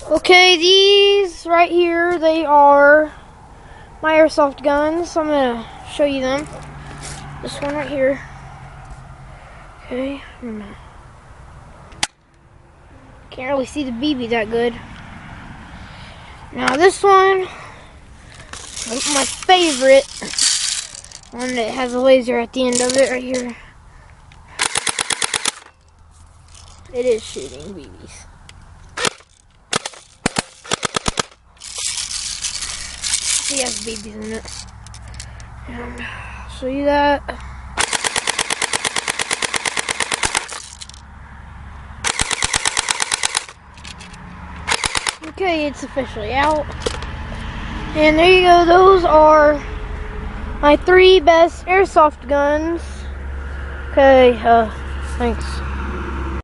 Okay, these right here, they are my airsoft guns. I'm gonna show you them. This one right here. Okay, can't really see the BB that good. Now this one, my favorite, one that has a laser at the end of it right here. It is shooting BBs. It has BBs in it. And I'll show you that. Okay, it's officially out. And there you go. Those are my 3 best airsoft guns. Okay, thanks.